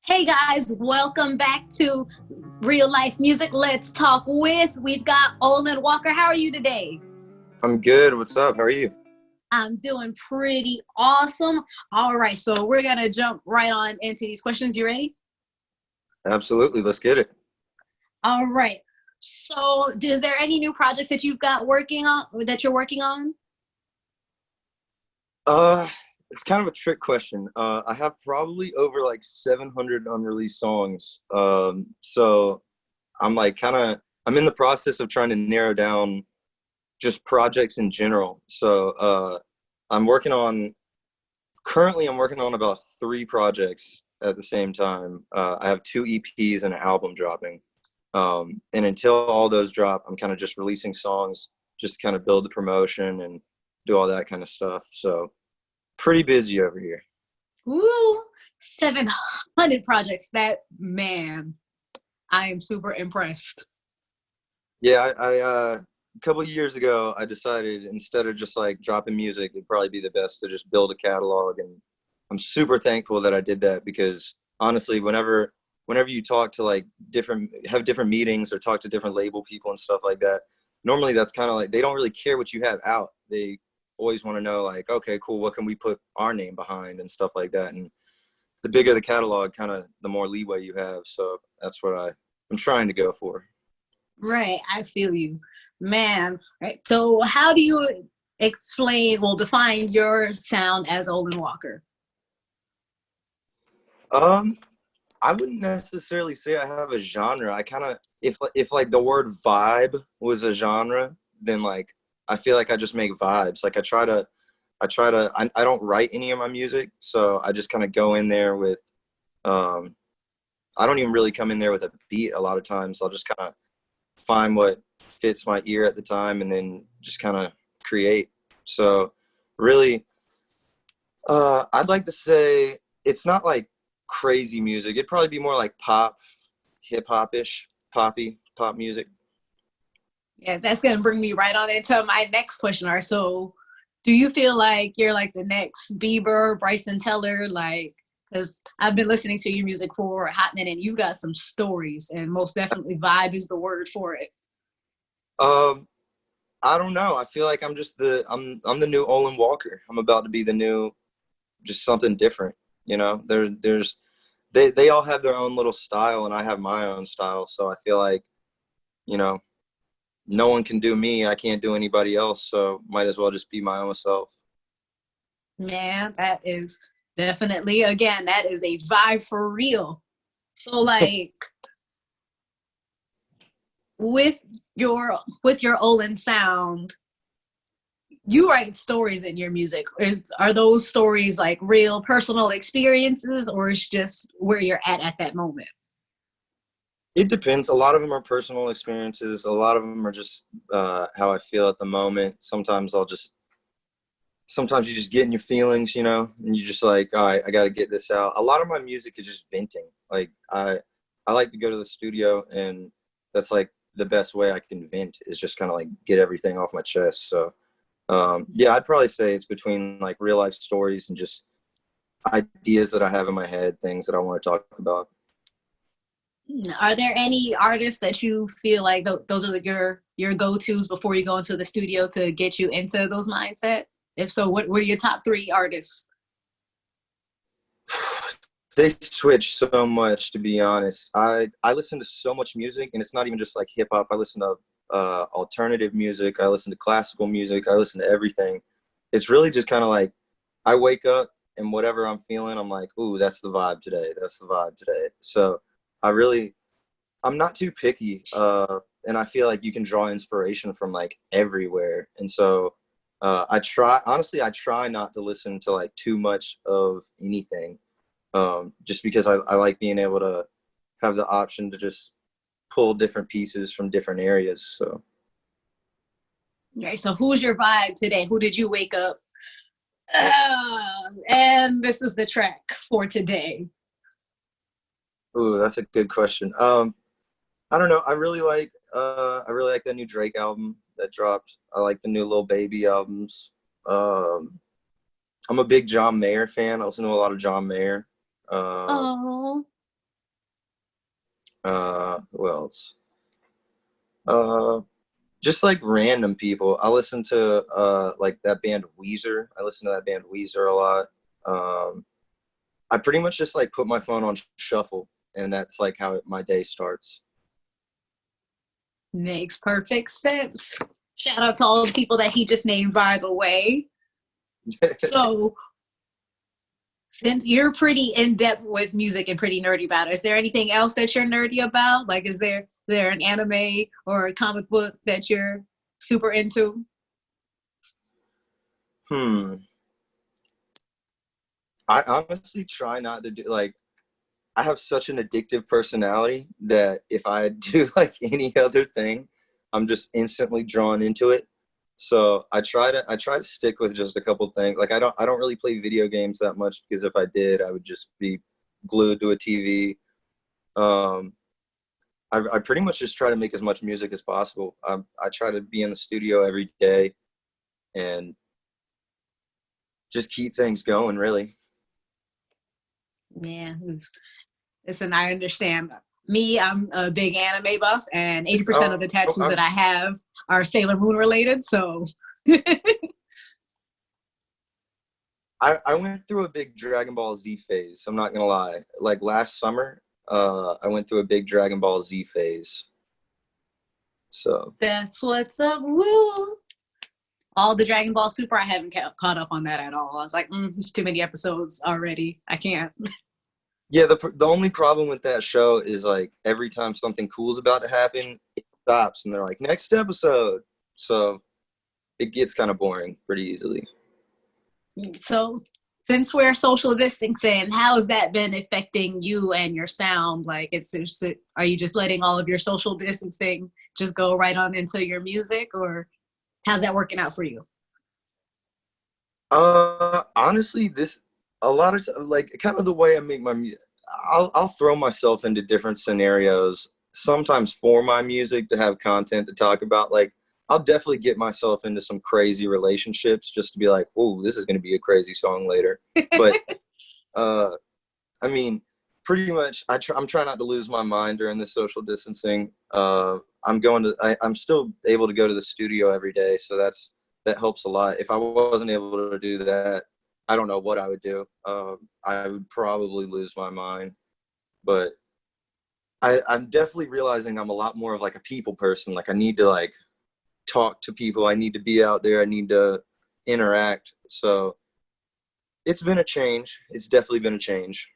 Hey guys, welcome back to Real Life Music. Let's talk with. We've got Oeland Walker. How are you today? I'm good. What's up? How are you? I'm doing pretty awesome. All right, so we're gonna jump right on into these questions. You ready? Absolutely. Let's get it. All right. So, is there any new projects that you've got working on that you're working on? Uh, it's kind of a trick question. I have probably over like 700 unreleased songs. So I'm like I'm in the process of trying to narrow down just projects in general. I'm working on currently I'm working on about three projects at the same time. I have two EPs and an album dropping. And until all those drop, I'm kind of just releasing songs, just kind of build the promotion and do all that kind of stuff. So pretty busy over here. Ooh, 700 projects. That man, I am super impressed. Yeah, I a couple of years ago, I decided instead of just like dropping music, it'd probably be the best to just build a catalog. And I'm super thankful that I did that because honestly, whenever you talk to like have different meetings or talk to different label people and stuff like that, normally that's kind of like they don't really care what you have out. They always want to know like, okay, cool, what can we put our name behind and stuff like that. And the bigger the catalog, kind of the more leeway you have. So that's what I'm trying to go for. Right, I feel you, man. Right. So, how do you define your sound as Oeland Walker? Um, I wouldn't necessarily say I have a genre. I kind of if like the word vibe was a genre, then like I feel like I just make vibes. Like I don't write any of my music, so I just kind of go in there with um I don't even really come in there with a beat a lot of times. I'll just kind of find what fits my ear at the time and then just kind of create. So really I'd like to say it's not like crazy music. It'd probably be more like pop, hip hop ish, pop music. Yeah, that's gonna bring me right on into my next question. Are so, do you feel like you're like the next Bieber, Bryson Tiller? Like, because I've been listening to your music for a hot minute, and you've got some stories, and most definitely, vibe is the word for it. Um, I don't know. I feel like I'm the new Owen Walker. I'm about to be the new just something different. You know, there's they all have their own little style, and I have my own style. So I feel like you know no one can do me. I can't do anybody else. So might as well just be my own self. Man, that is definitely again, that is a vibe for real. So, like, with your Olin sound, you write stories in your music. Are those stories like real personal experiences, or it's just where you're at that moment? It depends. A lot of them are personal experiences. A lot of them are just how I feel at the moment. Sometimes you just get in your feelings, and you just like, all right, I got to get this out. A lot of my music is just venting. Like I like to go to the studio, and that's like the best way I can vent is just kind of like get everything off my chest. So yeah, I'd probably say it's between like real life stories and just ideas that I have in my head, things that I want to talk about. Are there any artists that you feel like those are your go-tos before you go into the studio to get you into those mindset? If so, what are your top three artists? They switch so much, to be honest. I listen to so much music, and it's not even just like hip hop. I listen to alternative music. I listen to classical music. I listen to everything. It's really just kind of like I wake up and whatever I'm feeling, I'm like, ooh, that's the vibe today. That's the vibe today. So I'm not too picky, and I feel like you can draw inspiration from like everywhere. And so I try not to listen to like too much of anything, just because I like being able to have the option to just pull different pieces from different areas. So, Okay, so who's your vibe today? Who did you wake up? And this is the track for today. ooh, that's a good question. I don't know. I really like that new Drake album that dropped. I like the new Lil Baby albums. Um, I'm a big John Mayer fan. I listen to a lot of John Mayer. Um, Oh. Who else? Uh, just like random people. I listen to like that band Weezer. I listen to that band Weezer a lot. Um, I pretty much just like put my phone on shuffle, and that's like how my day starts. Makes perfect sense. Shout out to all the people that he just named, by the way. So, since you're pretty in depth with music and pretty nerdy about it, is there anything else that you're nerdy about? Like, is there an anime or a comic book that you're super into? Hmm. I honestly try not to do like I have such an addictive personality that if I do like any other thing, I'm just instantly drawn into it. So I try to stick with just a couple things. Like I don't really play video games that much because if I did, I would just be glued to a TV. Um, I pretty much just try to make as much music as possible. I try to be in the studio every day and just keep things going, really. Yeah, listen, I understand. Me, I'm a big anime buff, and 80% of the Oh, tattoos that I have are Sailor Moon related. So, I went through a big Dragon Ball Z phase. I'm not gonna lie. Like last summer, I went through a big Dragon Ball Z phase. So that's what's up. Woo! All the Dragon Ball Super, I haven't caught up on that at all. I was like, there's too many episodes already. I can't. yeah, the only problem with that show is like every time something cool is about to happen, it stops and they're like next episode. So it gets kind of boring pretty easily. So, since we're social distancing, how has that been affecting you and your sound? Like, are you just letting all of your social distancing just go right on into your music, or how's that working out for you? Honestly, this a lot of like kind of the way I make my music. I'll throw myself into different scenarios sometimes for my music to have content to talk about. Like I'll definitely get myself into some crazy relationships just to be like, oh, this is going to be a crazy song later. But uh, I mean, pretty much I'm trying not to lose my mind during the social distancing. I'm still able to go to the studio every day, so that helps a lot. If I wasn't able to do that, I don't know what I would do. I would probably lose my mind. But I'm definitely realizing I'm a lot more of like a people person. Like I need to like talk to people. I need to be out there. I need to interact. So it's been a change. It's definitely been a change.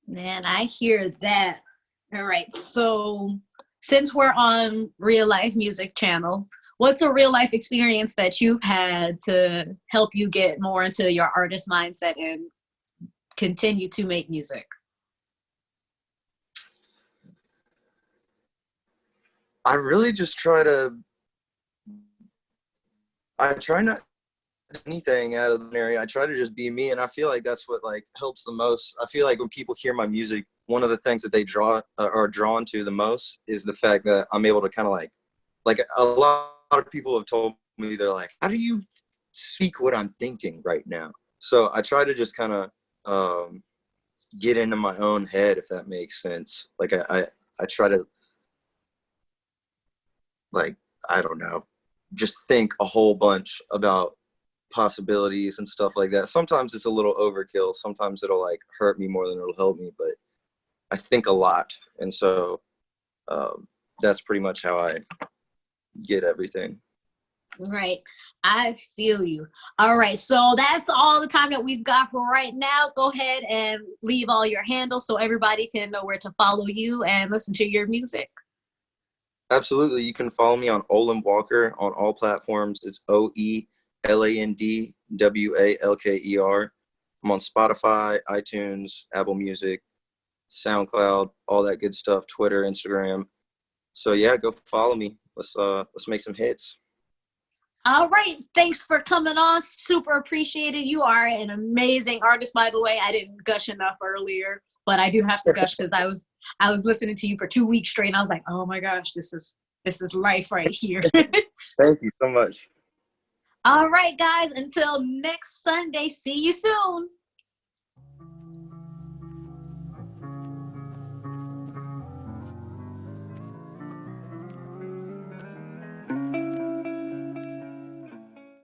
Man, I hear that. All right. So, since we're on Real Life Music Channel, what's a real life experience that you've had to help you get more into your artist mindset and continue to make music? I really just I try not anything out of the area. I try to just be me, and I feel like that's what like helps the most. I feel like when people hear my music, one of the things that they are drawn to the most is the fact that I'm able to kind of like a lot of people have told me they're like, how do you speak what I'm thinking right now? So I try to just kind of get into my own head, if that makes sense. Like I try to like I don't know, just think a whole bunch about possibilities and stuff like that. Sometimes it's a little overkill. Sometimes it'll like hurt me more than it'll help me, but I think a lot. And so that's pretty much how I get everything. Right. I feel you. All right. So that's all the time that we've got for right now. Go ahead and leave all your handles so everybody can know where to follow you and listen to your music. Absolutely. You can follow me on Oeland Walker on all platforms. It's OELANDWALKER. I'm on Spotify, iTunes, Apple Music, SoundCloud, all that good stuff, Twitter, Instagram. So yeah, go follow me. Let's make some hits. All right. Thanks for coming on. Super appreciated. You are an amazing artist, by the way. I didn't gush enough earlier, but I do have to gush because I was listening to you for 2 weeks straight and I was like, oh my gosh, this is life right here. Thank you so much. All right, guys. Until next Sunday. See you soon.